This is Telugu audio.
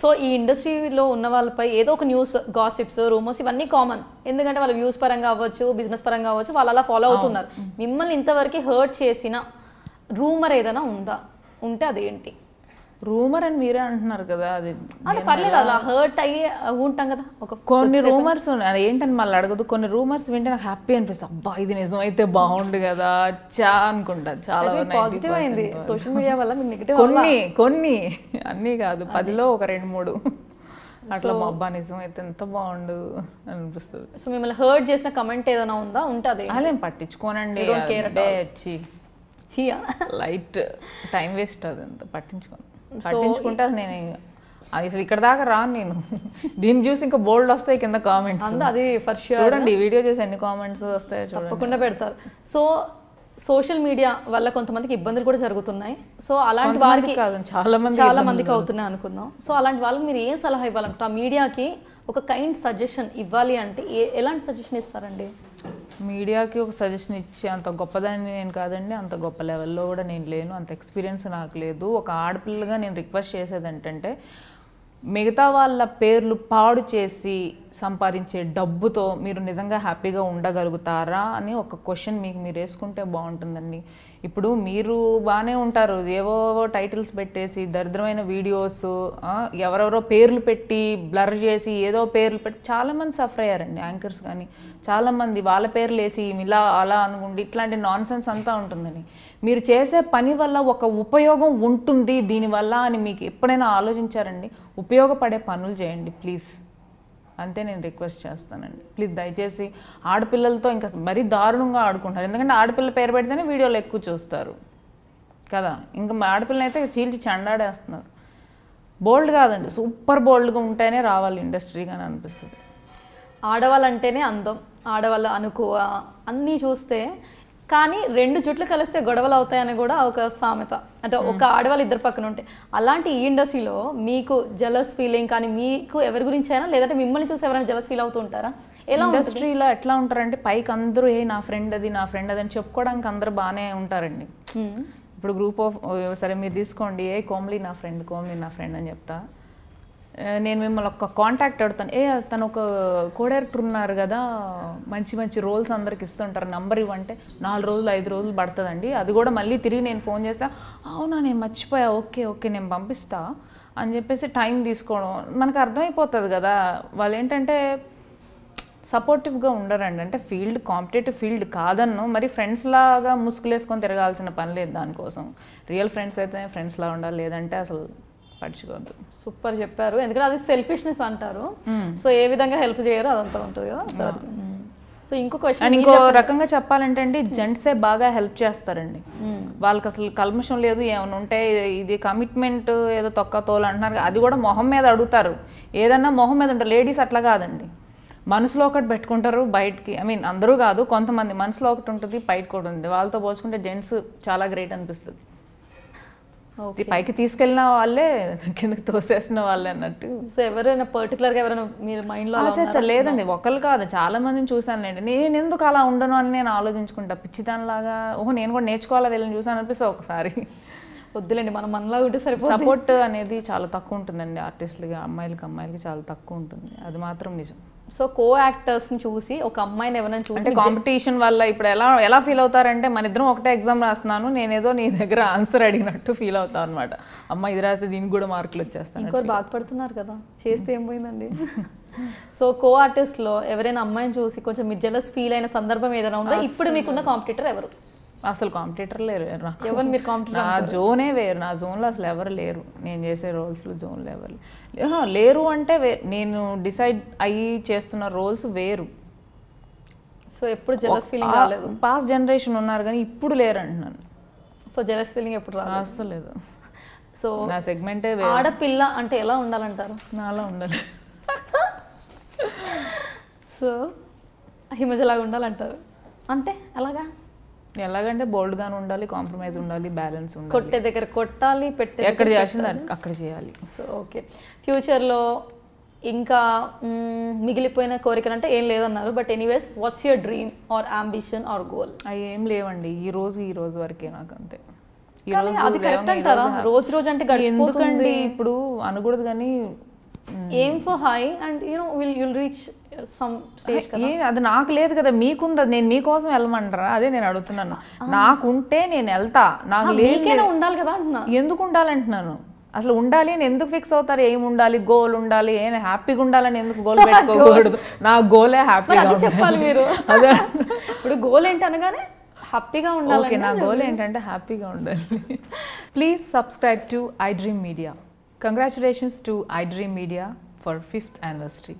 సో ఈ ఇండస్ట్రీలో ఉన్న వాళ్ళపై ఏదో ఒక న్యూస్, గాసిప్స్, రూమర్స్ ఇవన్నీ కామన్. ఎందుకంటే వాళ్ళ వ్యూస్ పరంగా అవ్వచ్చు, బిజినెస్ పరంగా అవ్వచ్చు, వాళ్ళు అలా ఫాలో అవుతున్నారు. మిమ్మల్ని ఇంతవరకు హర్ట్ చేసిన రూమర్ ఏదైనా ఉందా? ఉంటే అదేంటి? రూమర్ అని మీరే అంటున్నారు కదా, అది అంటే పర్లేదు, అలా హర్ట్ అయ్యి ఉంటాం కదా. కొన్ని రూమర్స్ ఏంటని మళ్ళీ అడగదు. కొన్ని రూమర్స్ వింటే నాకు హ్యాపీ అనిపిస్తుంది, అబ్బా ఇది నిజమైతే బాగుండు కదా చా అనుకుంటా. చాలా పాజిటివ్ అయింది సోషల్ మీడియా వల్ల. నెగిటివ్ కొన్ని అన్నీ కాదు, 10లో ఒక 2-3 అట్లా మా అబ్బా నిజం అయితే ఎంత బాగుండు అనిపిస్తుంది. సో మిమ్మల్ని హర్ట్ చేసిన కమెంట్ ఏదైనా ఉందా? ఉంటే అదే అదేం పట్టించుకోనండి, లైట్ టైం వేస్ట్ అది అంత పట్టించుకుంటే అది నేను అసలు ఇక్కడ దాకా రాను నేను. దీన్ని చూసి ఇంకా బోల్డ్ వస్తాయి కింద కామెంట్స్. అది ఫర్ ష్యూర్. చూడండి వీడియో చేసి ఎన్ని కామెంట్స్ వస్తాయో తప్పకుండా పెడతారు. సో సోషల్ మీడియా వల్ల కొంతమందికి ఇబ్బందులు కూడా జరుగుతున్నాయి. సో అలాంటి వారికి కాదు, చాలా మందికి అవుతున్నాయి అనుకుందాం. సో అలాంటి వాళ్ళకి మీరు ఏం సలహా ఇవ్వాలంటే, ఆ మీడియాకి ఒక కైండ్ సజెషన్ ఇవ్వాలి అంటే ఎలాంటి సజెషన్ ఇస్తారండి? మీడియాకి ఒక సజెషన్ ఇచ్చే అంత గొప్పదాన్ని నేను కాదండి, అంత గొప్ప లెవెల్లో కూడా నేను లేను, అంత ఎక్స్పీరియన్స్ నాకు లేదు. ఒక ఆడపిల్లగా నేను రిక్వెస్ట్ చేసేది ఏంటంటే, మిగతా వాళ్ళ పేర్లు పాడు చేసి సంపాదించే డబ్బుతో మీరు నిజంగా హ్యాపీగా ఉండగలుగుతారా అని ఒక క్వశ్చన్ మీకు మీరు వేసుకుంటే బాగుంటుందండి. ఇప్పుడు మీరు బాగానే ఉంటారు, ఏవో టైటిల్స్ పెట్టేసి దరిద్రమైన వీడియోస్, ఎవరెవరో పేర్లు పెట్టి బ్లర్ చేసి ఏదో పేర్లు పెట్టి చాలామంది సఫర్ అయ్యారండి. యాంకర్స్ కానీ చాలామంది వాళ్ళ పేర్లు వేసి ఇలా అలా అనుకుంటే ఇట్లాంటి నాన్సెన్స్ అంతా ఉంటుందని. మీరు చేసే పని వల్ల ఒక ఉపయోగం ఉంటుంది దీనివల్ల అని మీకు ఎప్పుడైనా ఆలోచించారండి? ఉపయోగపడే పనులు చేయండి ప్లీజ్, అంతే నేను రిక్వెస్ట్ చేస్తానండి. ప్లీజ్ దయచేసి ఆడపిల్లలతో ఇంకా మరీ దారుణంగా ఆడుకుంటారు. ఎందుకంటే ఆడపిల్ల పేరు పెడితేనే వీడియోలు ఎక్కువ చూస్తారు కదా, ఇంకా ఆడపిల్లని అయితే చీల్చి చండాడేస్తున్నారు. బోల్డ్ కాదండి, సూపర్ బోల్డ్గా ఉంటేనే రావాలి ఇండస్ట్రీగా అని అనిపిస్తుంది. ఆడవాళ్ళంటేనే అందం, ఆడవాళ్ళ అనుకువ అన్నీ చూస్తే, కానీ 2 జుట్లు కలిస్తే గొడవలు అవుతాయని కూడా ఒక సామెత. అంటే ఒక ఆడవాళ్ళు ఇద్దరు పక్కన ఉంటే, అలాంటి ఈ ఇండస్ట్రీలో మీకు జలస్ ఫీలింగ్ కానీ మీకు ఎవరి గురించి అయినా, లేదంటే మిమ్మల్ని చూసి ఎవరైనా జలస్ ఫీల్ అవుతూ ఉంటారా? ఎలా ఇండస్ట్రీలో ఎట్లా ఉంటారంటే, పైకి అందరూ నా ఫ్రెండ్ అది నా ఫ్రెండ్ అది అని చెప్పుకోవడానికి అందరూ బాగానే ఉంటారండి. ఇప్పుడు గ్రూప్ ఆఫ్ సరే మీరు తీసుకోండి, కోమ్లీ నా ఫ్రెండ్ అని చెప్తా. నేను మిమ్మల్ని ఒక కాంటాక్ట్ అడుగుతాను, తను ఒక కో డైరెక్టర్ ఉన్నారు కదా, మంచి రోల్స్ అందరికి ఇస్తుంటారు, నంబర్ ఇవ్వంటే 4 రోజులు 5 రోజులు పడుతుందండి. అది కూడా మళ్ళీ తిరిగి నేను ఫోన్ చేస్తా, అవునా నేను మర్చిపోయా, ఓకే నేను పంపిస్తా అని చెప్పేసి టైం తీసుకోవడం మనకు అర్థమైపోతుంది కదా. వాళ్ళు ఏంటంటే సపోర్టివ్గా ఉండరండి. అంటే కాంపిటేటివ్ ఫీల్డ్ కాదన్ను, మరి ఫ్రెండ్స్ లాగా ముసుగులేసుకొని తిరగాల్సిన పని లేదు దానికోసం. రియల్ ఫ్రెండ్స్ అయితే ఫ్రెండ్స్లా ఉండాలి, లేదంటే అసలు పడుచుకోవద్దు. సూపర్ చెప్పారు. ఎందుకంటే అది సెల్ఫిష్నెస్ అంటారు. సో ఏ విధంగా హెల్ప్ చేయరు అదంతా ఉంటుంది కదా. సో ఇంకో క్వశ్చన్, ఇంకో రకంగా చెప్పాలంటే అండి, జెంట్సే బాగా హెల్ప్ చేస్తారండి. వాళ్ళకి అసలు కల్మషం లేదు, ఏమైనా ఉంటే ఇది కమిట్మెంట్ ఏదో తోలు అంటున్నారు, అది కూడా మొహం మీద అడుగుతారు. ఏదన్నా మొహం మీద ఉంటారు. లేడీస్ అట్లా కాదండి, మనసులో ఒకటి పెట్టుకుంటారు, బయటికి అందరూ కాదు, కొంతమంది మనసులో ఒకటి ఉంటుంది, బయటకు ఒకటి ఉంటుంది. వాళ్ళతో పోల్చుకుంటే జెంట్స్ చాలా గ్రేట్ అనిపిస్తుంది. పైకి తీసుకెళ్ళిన వాళ్ళే కిందకి తోసేసిన వాళ్ళే అన్నట్టు. సో ఎవరైనా పర్టికులర్గా ఎవరైనా మీరు మైండ్లో? లేదండి, ఒకళ్ళు కాదు, చాలా మందిని చూసానులేండి. నేను ఎందుకు అలా ఉండను అని నేను ఆలోచించుకుంటా పిచ్చిదానిలాగా. నేను కూడా నేర్చుకోవాలా వీళ్ళని చూసాను అనిపిస్తుంది ఒకసారి. వద్దులేండి, మనం మనలా ఉంటే సరిపోతుంది. సపోర్ట్ అనేది చాలా తక్కువ ఉంటుందండి ఆర్టిస్టులకి, అమ్మాయిలకి చాలా తక్కువ ఉంటుంది, అది మాత్రం నిజం. సో కో యాక్టర్స్ని చూసి ఒక అమ్మాయిని ఎవరైనా చూసి, అంటే కాంపిటీషన్ వల్ల ఇప్పుడు ఎలా ఫీల్ అవుతారంటే, మన ఇద్దరం ఒకటే ఎగ్జామ్ రాస్తున్నాను, నేనేదో నీ దగ్గర ఆన్సర్ అడిగినట్టు ఫీల్ అవుతాను అనమాట. అమ్మ ఇది రాస్తే దీనికి కూడా మార్కులు వచ్చేస్తాను. ఇంకోరు బాధపడుతున్నారు కదా, చేస్తే ఏం పోయిందండి. సో కో ఆర్టిస్ట్లో ఎవరైనా అమ్మాయిని చూసి కొంచెం మీరు జెలస్ ఫీల్ అయిన సందర్భం ఏదైనా ఉందా? ఇప్పుడు మీకున్న కాంపిటీటర్ ఎవరు? అసలు కాంపిటీటర్ లేరు. ఎవరు మీరు కాంపిటీటర్? నా జోనే వేరు, నా జోన్లో అసలు ఎవరు లేరు. నేను చేసే రోల్స్లో జోన్లో ఎవరు లేరు. అంటే నేను డిసైడ్ అయ్యి చేస్తున్న రోల్స్ వేరు. సో ఎప్పుడు జెలస్ ఫీలింగ్ రాలేదు? పాస్ట్ జనరేషన్ ఉన్నారు కానీ ఇప్పుడు లేరు అంటున్నాను. సో జెలస్ ఫీలింగ్ ఎప్పుడు రాలేదు? అసలు లేదు. సో నా సెగ్మెంటే ఆడపిల్ల అంటే ఎలా ఉండాలంటారు? నాలా ఉండాలి. సో హిమజలాగా ఉండాలంటారు అంటే ఎలాగంటే బోల్డ్గానే ఉండాలి, కాంప్రమైజ్ ఉండాలి, బ్యాలెన్స్ ఉండాలి. కొట్టే దగ్గర కొట్టాలి, పెట్టే ఎక్కడ చేసింది అక్కడ చేయాలి. సో ఓకే, ఫ్యూచర్లో ఇంకా మిగిలిపోయిన కోరికలు అంటే ఏం లేదన్నారు. But anyways, what's your dream or ambition or goal? అవి ఏం లేవండి, ఈ రోజు వరకే నాకు అంతే. అది కరెక్ట్ అంటారా? రోజు అంటే ఎందుకండి ఇప్పుడు అనకూడదు, కానీ aim for high and you'll reach some stage కదా. అది నాకు లేదు కదా, మీకుంది. నేను మీకోసం వెళ్ళమంటారా? అదే నేను అడుగుతున్నాను. నాకుంటే నేను వెళ్తా, నాకు లేదు ఉండాలి కదా అంటున్నా. ఎందుకు ఉండాలంటున్నాను? అసలు ఉండాలి అని ఎందుకు ఫిక్స్ అవుతారు? ఏమి ఉండాలి, గోల్ ఉండాలి, హ్యాపీగా ఉండాలని ఎందుకు గోల్ పెట్టుకోకూడదు? నా గోలే హ్యాపీగా చెప్పాలి మీరు. అదే ఇప్పుడు గోల్ ఏంటి అనగానే హ్యాపీగా ఉండాలి. ఓకే, నా గోల్ ఏంటంటే హ్యాపీగా ఉండాలి. Please subscribe to iDream Media. Congratulations to iDream Media for 5th anniversary.